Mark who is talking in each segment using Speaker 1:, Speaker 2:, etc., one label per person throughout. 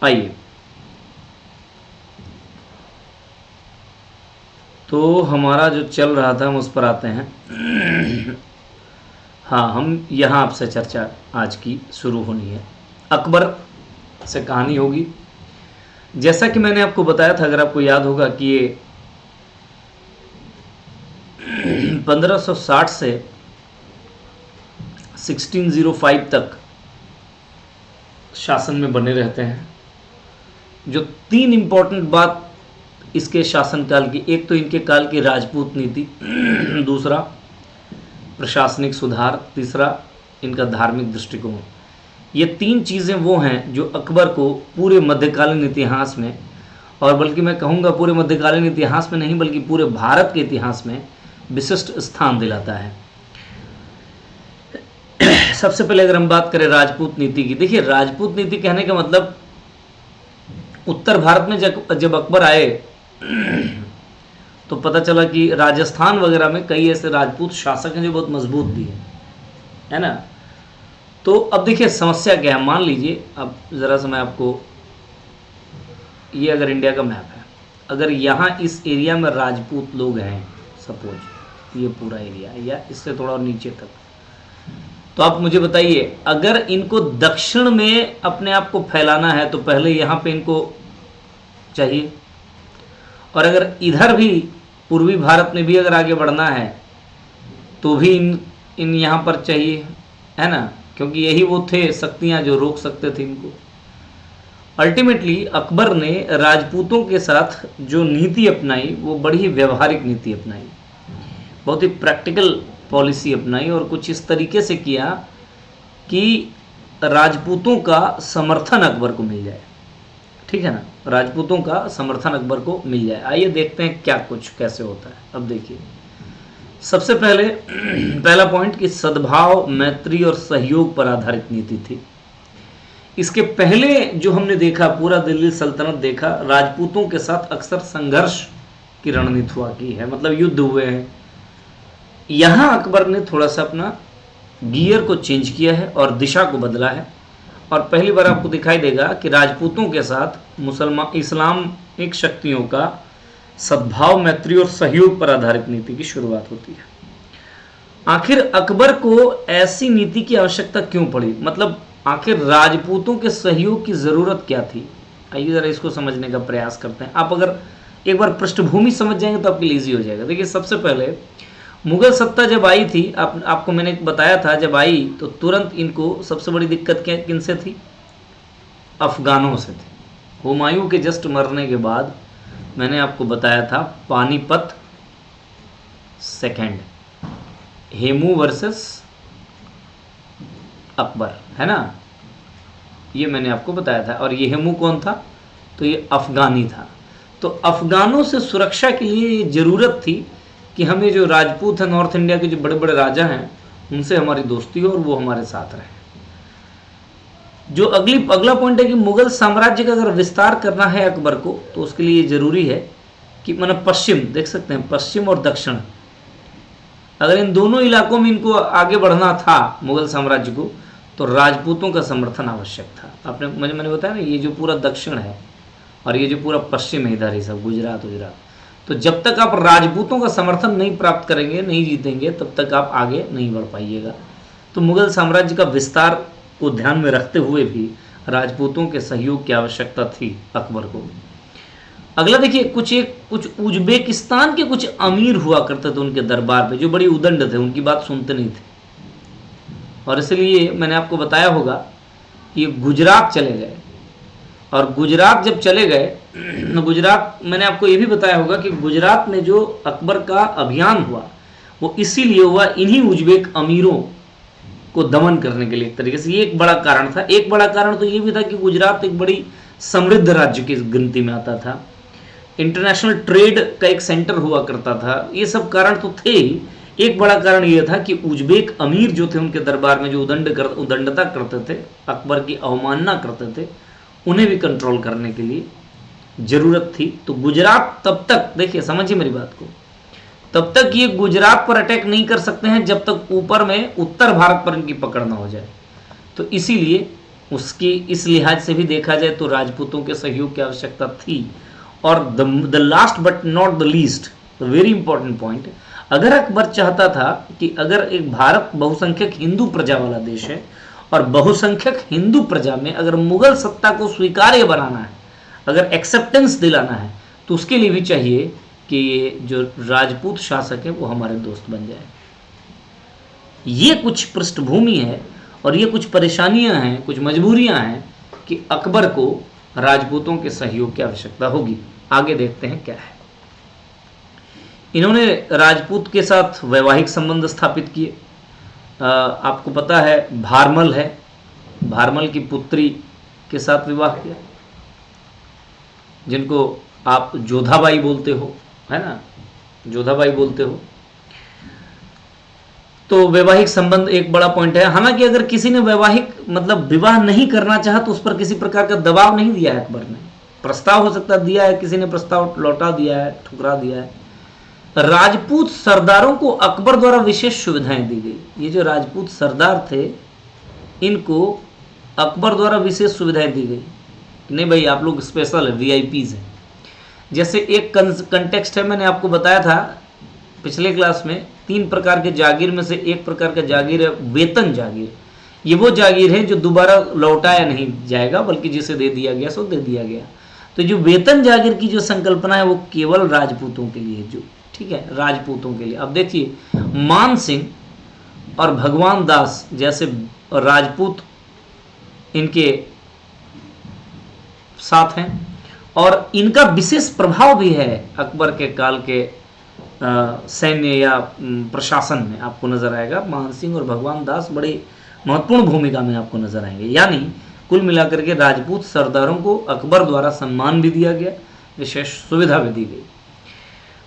Speaker 1: आइए, तो हमारा जो चल रहा था हम उस पर आते हैं। हाँ, हम यहाँ आपसे चर्चा आज की शुरू होनी है। अकबर से कहानी होगी। जैसा कि मैंने आपको बताया था, अगर आपको याद होगा कि ये 1560 से 1605 तक शासन में बने रहते हैं। जो तीन इम्पोर्टेंट बात इसके शासनकाल की, एक तो इनके काल की राजपूत नीति, दूसरा प्रशासनिक सुधार, तीसरा इनका धार्मिक दृष्टिकोण। ये तीन चीज़ें वो हैं जो अकबर को पूरे मध्यकालीन इतिहास में, और बल्कि मैं कहूँगा पूरे मध्यकालीन इतिहास में नहीं बल्कि पूरे भारत के इतिहास में विशिष्ट स्थान दिलाता है। सबसे पहले अगर हम बात करें राजपूत नीति की, देखिए राजपूत नीति कहने का मतलब उत्तर भारत में जब अकबर आए तो पता चला कि राजस्थान वगैरह में कई ऐसे राजपूत शासक हैं जो बहुत मजबूत भी हैं, है ना। तो अब देखिए समस्या क्या है, मान लीजिए अब ज़रा सा मैं आपको, ये अगर इंडिया का मैप है, अगर यहाँ इस एरिया में राजपूत लोग हैं, सपोज ये पूरा एरिया या इससे थोड़ा और नीचे तक, तो आप मुझे बताइए अगर इनको दक्षिण में अपने आप को फैलाना है तो पहले यहाँ पे इनको चाहिए, और अगर इधर भी पूर्वी भारत में भी अगर आगे बढ़ना है तो भी इन यहाँ पर चाहिए, है ना, क्योंकि यही वो थे शक्तियाँ जो रोक सकते थे इनको। अल्टीमेटली अकबर ने राजपूतों के साथ जो नीति अपनाई वो बड़ी व्यवहारिक नीति अपनाई, बहुत ही प्रैक्टिकल पॉलिसी अपनाई, और कुछ इस तरीके से किया कि राजपूतों का समर्थन अकबर को मिल जाए, ठीक है ना, राजपूतों का समर्थन अकबर को मिल जाए। आइए देखते हैं क्या कुछ कैसे होता है। अब देखिए सबसे पहले पहला पॉइंट कि सद्भाव, मैत्री और सहयोग पर आधारित नीति थी। इसके पहले जो हमने देखा, पूरा दिल्ली सल्तनत देखा, राजपूतों के साथ अक्सर संघर्ष की रणनीति हुआ की है, मतलब युद्ध हुए हैं। यहाँ अकबर ने थोड़ा सा अपना गियर को चेंज किया है और दिशा को बदला है, और पहली बार आपको दिखाई देगा कि राजपूतों के साथ मुसलमान इस्लामिक शक्तियों का सद्भाव, मैत्री और सहयोग पर आधारित नीति की शुरुआत होती है। आखिर अकबर को ऐसी नीति की आवश्यकता क्यों पड़ी, मतलब आखिर राजपूतों के सहयोग की ज़रूरत क्या थी? आइए ज़रा इसको समझने का प्रयास करते हैं। आप अगर एक बार पृष्ठभूमि समझ जाएंगे तो आपके लिए ईजी हो जाएगा। देखिए सबसे पहले मुगल सत्ता जब आई थी, आपको मैंने बताया था, जब आई तो तुरंत इनको सबसे बड़ी दिक्कत किन से थी? अफगानों से थी। हुमायूं के जस्ट मरने के बाद मैंने आपको बताया था पानीपत सेकेंड, हेमू वर्सेस अकबर, है ना, ये मैंने आपको बताया था। और ये हेमू कौन था? तो ये अफगानी था। तो अफगानों से सुरक्षा के लिए ये ज़रूरत थी कि हमें जो राजपूत हैं, नॉर्थ इंडिया के जो बड़े बड़े राजा हैं, उनसे हमारी दोस्ती हो और वो हमारे साथ रहे। जो अगला पॉइंट है कि मुगल साम्राज्य का अगर विस्तार करना है अकबर को, तो उसके लिए ज़रूरी है कि मतलब पश्चिम, देख सकते हैं पश्चिम और दक्षिण, अगर इन दोनों इलाकों में इनको आगे बढ़ना था मुगल साम्राज्य को, तो राजपूतों का समर्थन आवश्यक था। मैंने बताया ना, ये जो पूरा दक्षिण है और ये जो पूरा पश्चिम है, इधर ही सब गुजरात, तो जब तक आप राजपूतों का समर्थन नहीं प्राप्त करेंगे, नहीं जीतेंगे, तब तक आप आगे नहीं बढ़ पाइएगा। तो मुगल साम्राज्य का विस्तार को ध्यान में रखते हुए भी राजपूतों के सहयोग की आवश्यकता थी अकबर को। अगला देखिए, कुछ उज्बेकिस्तान के कुछ अमीर हुआ करते थे उनके दरबार पे, जो बड़ी उदंड थे, उनकी बात सुनते नहीं थे, और इसलिए मैंने आपको बताया होगा कि गुजरात चले गए। और गुजरात जब चले गए, गुजरात मैंने आपको ये भी बताया होगा कि गुजरात में जो अकबर का अभियान हुआ वो इसीलिए हुआ, इन्हीं उज्बेक अमीरों को दमन करने के लिए। एक तरीके से ये एक बड़ा कारण था। एक बड़ा कारण तो ये भी था कि गुजरात एक बड़ी समृद्ध राज्य की गिनती में आता था, इंटरनेशनल ट्रेड का एक सेंटर हुआ करता था, ये सब कारण तो थे ही। एक बड़ा कारण यह था कि उज्बेक अमीर जो थे उनके दरबार में जो उदंडता करते थे, अकबर की अवमानना करते थे, उन्हें भी कंट्रोल करने के लिए ज़रूरत थी। तो गुजरात तब तक, देखिए समझिए मेरी बात को, तब तक ये गुजरात पर अटैक नहीं कर सकते हैं जब तक ऊपर में उत्तर भारत पर इनकी पकड़ ना हो जाए। तो इसीलिए उसकी इस लिहाज से भी देखा जाए तो राजपूतों के सहयोग की आवश्यकता थी। और the last but not the least, very important point, अगर अकबर चाहता था कि अगर एक भारत बहुसंख्यक हिंदू प्रजा वाला देश है और बहुसंख्यक हिंदू प्रजा में अगर मुगल सत्ता को स्वीकार्य बनाना है, अगर एक्सेप्टेंस दिलाना है, तो उसके लिए भी चाहिए कि ये जो राजपूत शासक है वो हमारे दोस्त बन जाए। ये कुछ पृष्ठभूमि है और ये कुछ परेशानियां हैं, कुछ मजबूरियां हैं कि अकबर को राजपूतों के सहयोग की आवश्यकता होगी। आगे देखते हैं क्या है। इन्होंने राजपूत के साथ वैवाहिक संबंध स्थापित किए। आपको पता है भारमल है, भारमल की पुत्री के साथ विवाह किया, जिनको आप जोधाबाई बोलते हो, है ना, जोधाबाई बोलते हो। तो वैवाहिक संबंध एक बड़ा पॉइंट है। हालांकि अगर किसी ने वैवाहिक मतलब विवाह नहीं करना चाहा तो उस पर किसी प्रकार का दबाव नहीं दिया है अकबर ने। प्रस्ताव हो सकता दिया है, किसी ने प्रस्ताव लौटा दिया है, ठुकरा दिया है। राजपूत सरदारों को अकबर द्वारा विशेष सुविधाएं दी गई। ये जो राजपूत सरदार थे इनको अकबर द्वारा विशेष सुविधाएं दी गई, नहीं भाई आप लोग स्पेशल है, वीआईपीज हैं। जैसे एक कंटेक्स्ट है, मैंने आपको बताया था पिछले क्लास में, 3 प्रकार के जागीर में से एक प्रकार का जागीर है वेतन जागीर। ये वो जागीर है जो दोबारा लौटाया नहीं जाएगा, बल्कि जिसे दे दिया गया सो दे दिया गया। तो जो वेतन जागीर की जो संकल्पना है वो केवल राजपूतों के लिए, जो ठीक है राजपूतों के लिए। अब देखिए मान सिंह और भगवान दास जैसे राजपूत इनके साथ हैं और इनका विशेष प्रभाव भी है अकबर के काल के सैन्य या प्रशासन में। आपको नजर आएगा मान सिंह और भगवान दास बड़ी महत्वपूर्ण भूमिका में आपको नजर आएंगे। यानी कुल मिलाकर के राजपूत सरदारों को अकबर द्वारा सम्मान भी दिया गया, विशेष सुविधा भी दी गई।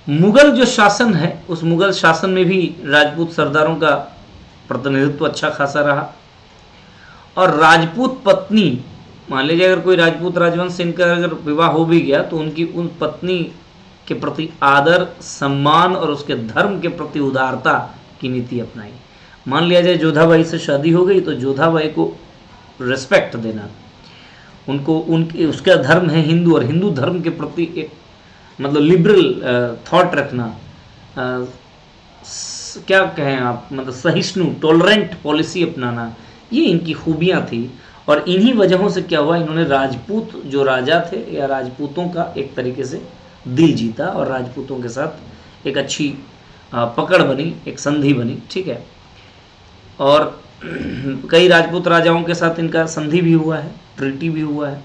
Speaker 1: मुगल जो शासन है उस मुगल शासन में भी राजपूत सरदारों का प्रतिनिधित्व अच्छा खासा रहा। और राजपूत पत्नी, मान लीजिए अगर कोई राजपूत राजवंश से इनका अगर विवाह हो भी गया तो उनकी उन पत्नी के प्रति आदर, सम्मान और उसके धर्म के प्रति उदारता की नीति अपनाई। मान लिया जाए जोधाबाई से शादी हो गई तो जोधाबाई को रिस्पेक्ट देना, उनको उनके उसका धर्म है हिंदू और हिंदू धर्म के प्रति एक मतलब लिबरल थॉट रखना, क्या कहें आप, मतलब सहिष्णु टॉलरेंट पॉलिसी अपनाना, ये इनकी खूबियाँ थी। और इन्हीं वजहों से क्या हुआ, इन्होंने राजपूत जो राजा थे या राजपूतों का एक तरीके से दिल जीता और राजपूतों के साथ एक अच्छी पकड़ बनी, एक संधि बनी, ठीक है। और कई राजपूत राजाओं के साथ इनका संधि भी हुआ है, ट्रीटी भी हुआ है।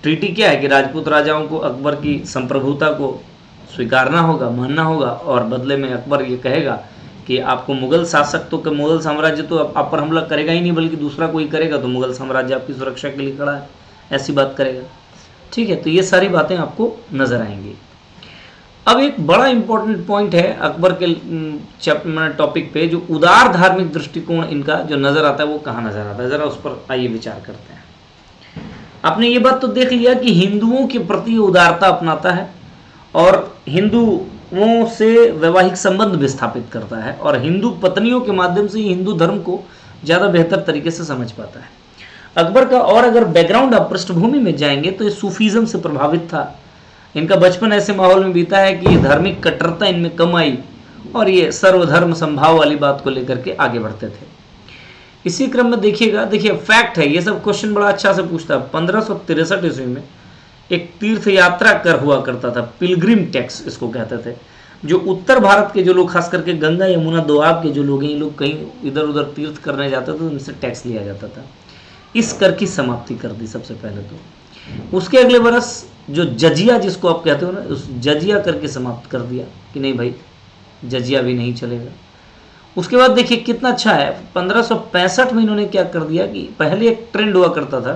Speaker 1: ट्रीटी क्या है कि राजपूत राजाओं को अकबर की संप्रभुता को स्वीकारना होगा, मानना होगा, और बदले में अकबर ये कहेगा कि आपको मुगल शासक तो मुगल साम्राज्य तो आप पर हमला करेगा ही नहीं, बल्कि दूसरा कोई करेगा तो मुगल साम्राज्य आपकी सुरक्षा के लिए खड़ा है, ऐसी बात करेगा, ठीक है। तो ये सारी बातें आपको नजर आएंगी। अब एक बड़ा इंपॉर्टेंट पॉइंट है अकबर के टॉपिक पे, जो उदार धार्मिक दृष्टिकोण इनका जो नजर आता है वो कहाँ नजर आता है, जरा उस पर आइए विचार करते हैं। आपने ये बात तो देख लिया कि हिंदुओं के प्रति उदारता अपनाता है और हिंदुओं से वैवाहिक संबंध भी स्थापित करता है और हिंदू पत्नियों के माध्यम से हिंदू धर्म को ज़्यादा बेहतर तरीके से समझ पाता है। अकबर का और अगर बैकग्राउंड आप पृष्ठभूमि में जाएंगे तो ये सूफीज़म से प्रभावित था। इनका बचपन ऐसे माहौल में बीता है कि धार्मिक कट्टरता इनमें कम आई और ये सर्वधर्म संभाव वाली बात को लेकर के आगे बढ़ते थे। इसी क्रम में देखिएगा, देखिए फैक्ट है, ये सब क्वेश्चन बड़ा अच्छा से पूछता है। 1563 ईस्वी में एक तीर्थ यात्रा कर हुआ करता था, पिलग्रिम टैक्स इसको कहते थे, जो उत्तर भारत के जो लोग खास करके गंगा यमुना दोआब के जो लोग हैं, ये लोग कहीं इधर उधर तीर्थ करने जाते थे तो उनसे टैक्स लिया जाता था। इस कर की समाप्ति कर दी सबसे पहले तो। उसके अगले बरस जो जजिया जिसको आप कहते हो ना, उस जजिया करके समाप्त कर दिया कि नहीं भाई जजिया भी नहीं चलेगा। उसके बाद देखिए कितना अच्छा है, 1565 में इन्होंने क्या कर दिया कि पहले एक ट्रेंड हुआ करता था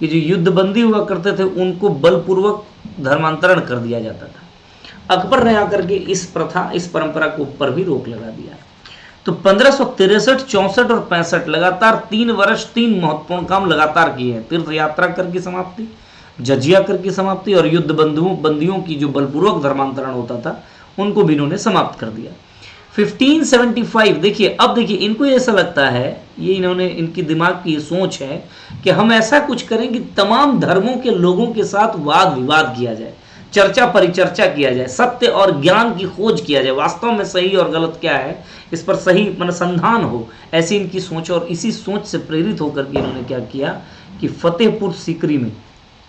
Speaker 1: कि जो युद्धबंदी हुआ करते थे उनको बलपूर्वक धर्मांतरण कर दिया जाता था। अकबर ने आकर के इस प्रथा, इस परंपरा को ऊपर भी रोक लगा दिया। तो 1563, 64 और 65 लगातार 3 वर्ष 3 महत्वपूर्ण काम लगातार किए हैं। तीर्थ यात्रा कर की समाप्ति, जजिया कर की समाप्ति और युद्ध बंदियों की जो बलपूर्वक धर्मांतरण होता था उनको भी इन्होंने समाप्त कर दिया। 1575 देखिए, अब देखिए इनको ऐसा लगता है, ये इन्होंने, इनकी दिमाग की सोच है कि हम ऐसा कुछ करें कि तमाम धर्मों के लोगों के साथ वाद विवाद किया जाए, चर्चा परिचर्चा किया जाए, सत्य और ज्ञान की खोज किया जाए, वास्तव में सही और गलत क्या है इस पर सही अनुसंधान हो, ऐसी इनकी सोच। और इसी सोच से प्रेरित होकर के इन्होंने क्या किया कि फतेहपुर सीकरी में,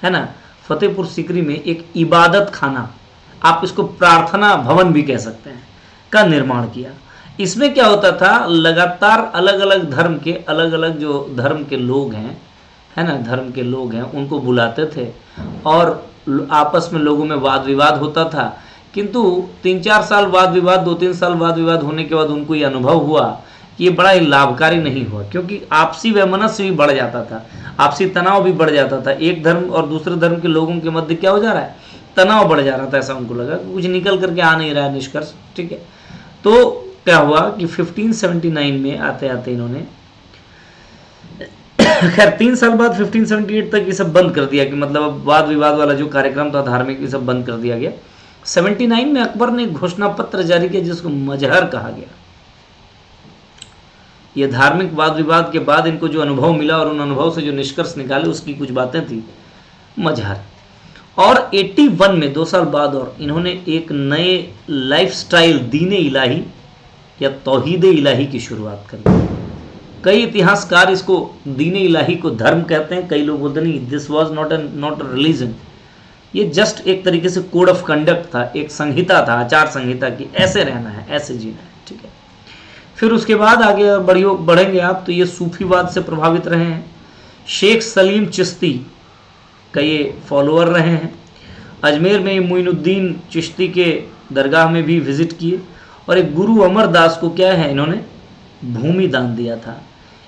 Speaker 1: है ना, फतेहपुर सीकरी में एक इबादत खाना, आप इसको प्रार्थना भवन भी कह सकते हैं, का निर्माण किया। इसमें क्या होता था, लगातार अलग अलग धर्म के, अलग अलग जो धर्म के लोग हैं, है ना, धर्म के लोग हैं, उनको बुलाते थे और आपस में लोगों में वाद विवाद होता था। किंतु 3-4 साल वाद विवाद, 2-3 साल वाद विवाद होने के बाद उनको ये अनुभव हुआ कि ये बड़ा ही लाभकारी नहीं हुआ, क्योंकि आपसी वैमनस्य भी बढ़ जाता था, आपसी तनाव भी बढ़ जाता था, एक धर्म और दूसरे धर्म के लोगों के मध्य क्या हो जा रहा है, तनाव बढ़ जा रहा था। ऐसा उनको लगा कुछ निकल करके आ नहीं रहा है निष्कर्ष, ठीक है। तो क्या हुआ कि 1579 में आते आते इन्होंने, खैर 3 साल बाद 1578 तक ये सब बंद कर दिया, कि मतलब अब वाद विवाद वाला जो कार्यक्रम था धार्मिक, ये सब बंद कर दिया गया। 79 में अकबर ने घोषणा पत्र जारी किया जिसको मजहर कहा गया। ये धार्मिक वाद विवाद के बाद इनको जो अनुभव मिला और उन अनुभव से जो निष्कर्ष निकाले उसकी कुछ बातें थी, मजहर। और 81 में 2 साल बाद और इन्होंने एक नए लाइफस्टाइल दीन इलाही या तौहीद इलाही की शुरुआत करी। कई इतिहासकार इसको दीन इलाही को धर्म कहते हैं, कई लोग बोलते नहीं, this was not a religion, ये जस्ट एक तरीके से कोड ऑफ कंडक्ट था, एक संहिता था, आचार संहिता की, ऐसे रहना है, ऐसे जीना है, ठीक है। फिर उसके बाद आगे बढ़ेंगे आप तो ये सूफीवाद से प्रभावित रहे हैं। शेख सलीम चिश्ती का ये फॉलोअर रहे हैं। अजमेर में मोइनुद्दीन चिश्ती के दरगाह में भी विजिट किए और एक गुरु अमरदास को क्या है इन्होंने भूमि दान दिया था।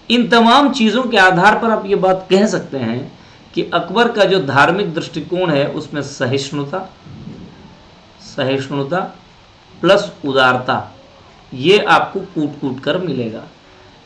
Speaker 1: इन तमाम चीज़ों के आधार पर आप ये बात कह सकते हैं कि अकबर का जो धार्मिक दृष्टिकोण है उसमें सहिष्णुता प्लस उदारता, ये आपको कूट कूट कर मिलेगा।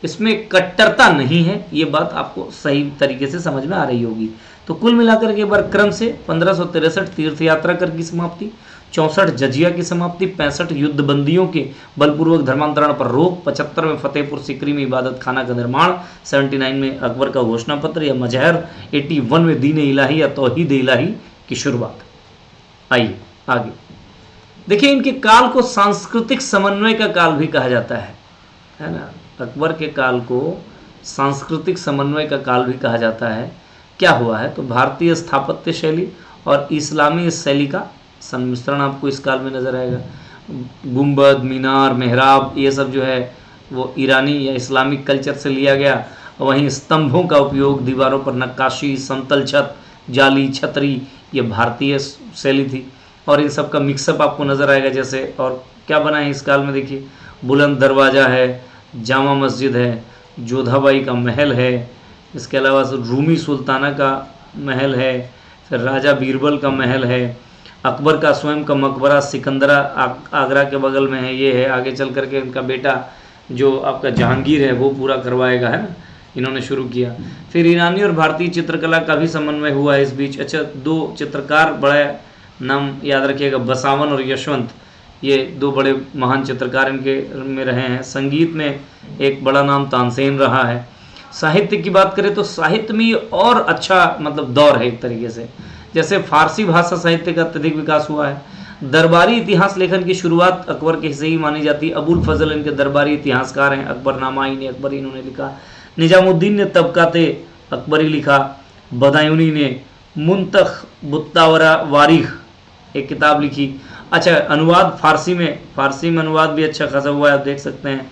Speaker 1: इसमें कट्टरता नहीं है, ये बात आपको सही तरीके से समझ में आ रही होगी। तो कुल मिलाकर के एक बार क्रम से 1563 तीर्थ यात्रा कर की समाप्ति, 64 जजिया की समाप्ति, 65 युद्धबंदियों के बलपूर्वक धर्मांतरण पर रोक, 75 में फतेहपुर सीकरी में इबादत खाना का निर्माण, 79 में अकबर का घोषणा पत्र या मजहर, 81 में दीन इलाही या तौहीद इलाही की शुरुआत। आइए आगे देखिए, इनके काल को सांस्कृतिक समन्वय का काल भी कहा जाता है ना। अकबर के काल को सांस्कृतिक समन्वय का काल भी कहा जाता है। क्या हुआ है तो भारतीय स्थापत्य शैली और इस्लामी शैली का सम्मिश्रण आपको इस काल में नजर आएगा। गुंबद, मीनार, मेहराब, ये सब जो है वो ईरानी या इस्लामिक कल्चर से लिया गया। वहीं स्तंभों का उपयोग, दीवारों पर नक्काशी, समतल छत, जाली, छतरी, ये भारतीय शैली थी। और इन सब का मिक्सअप आपको नज़र आएगा जैसे। और क्या बना है इस काल में देखिए, बुलंद दरवाज़ा है, जामा मस्जिद है, जोधाबाई का महल है, इसके अलावा रूमी सुल्ताना का महल है, फिर राजा बीरबल का महल है, अकबर का स्वयं का मकबरा सिकंदरा आगरा के बगल में है, ये है। आगे चल करके इनका बेटा जो आपका जहांगीर है वो पूरा करवाएगा, है ना, इन्होंने शुरू किया। फिर ईरानी और भारतीय चित्रकला का भी समन्वय हुआ है इस बीच। अच्छा, 2 चित्रकार बड़े नाम याद रखिएगा, बसावन और यशवंत, ये 2 बड़े महान चित्रकार इनके में रहे हैं। संगीत में एक बड़ा नाम तानसेन रहा है। साहित्य की बात करें तो साहित्य में और अच्छा दौर है एक तरीके से। जैसे फारसी भाषा साहित्य का अत्यधिक विकास हुआ है। दरबारी इतिहास लेखन की शुरुआत अकबर के हिस्से ही मानी जाती है। अबुल फजल इनके दरबारी इतिहासकार हैं। अकबरनामा-इन अकबरी इन्होंने लिखा। निजामुद्दीन ने तबकाते अकबरी लिखा। बदायूनी ने मुंतखबुत्तावरा वारीख एक किताब लिखी। अच्छा, अनुवाद फारसी में अनुवाद भी अच्छा खासा हुआ है, आप देख सकते हैं।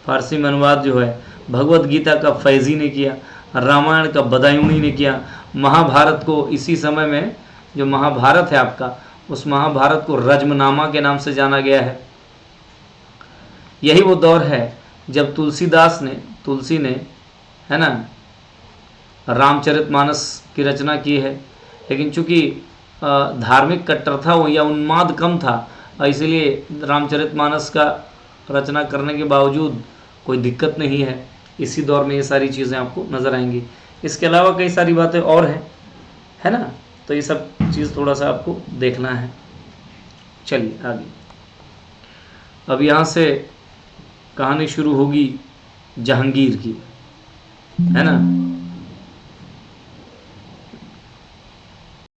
Speaker 1: फारसी में अनुवाद जो है भगवत गीता का फैजी ने किया, रामायण का बदायूनी ने किया। महाभारत को इसी समय में, जो महाभारत है आपका, उस महाभारत को रज्मनामा के नाम से जाना गया है। यही वो दौर है जब तुलसी ने है ना रामचरितमानस की रचना की है। लेकिन चूंकि धार्मिक कट्टरता हो या उन्माद कम था, इसलिए रामचरितमानस का रचना करने के बावजूद कोई दिक्कत नहीं है। इसी दौर में ये सारी चीज़ें आपको नज़र आएंगी। इसके अलावा कई सारी बातें और हैं, है ना, तो ये सब चीज़ थोड़ा सा आपको देखना है। चलिए आगे। अब यहाँ से कहानी शुरू होगी जहांगीर की, है ना।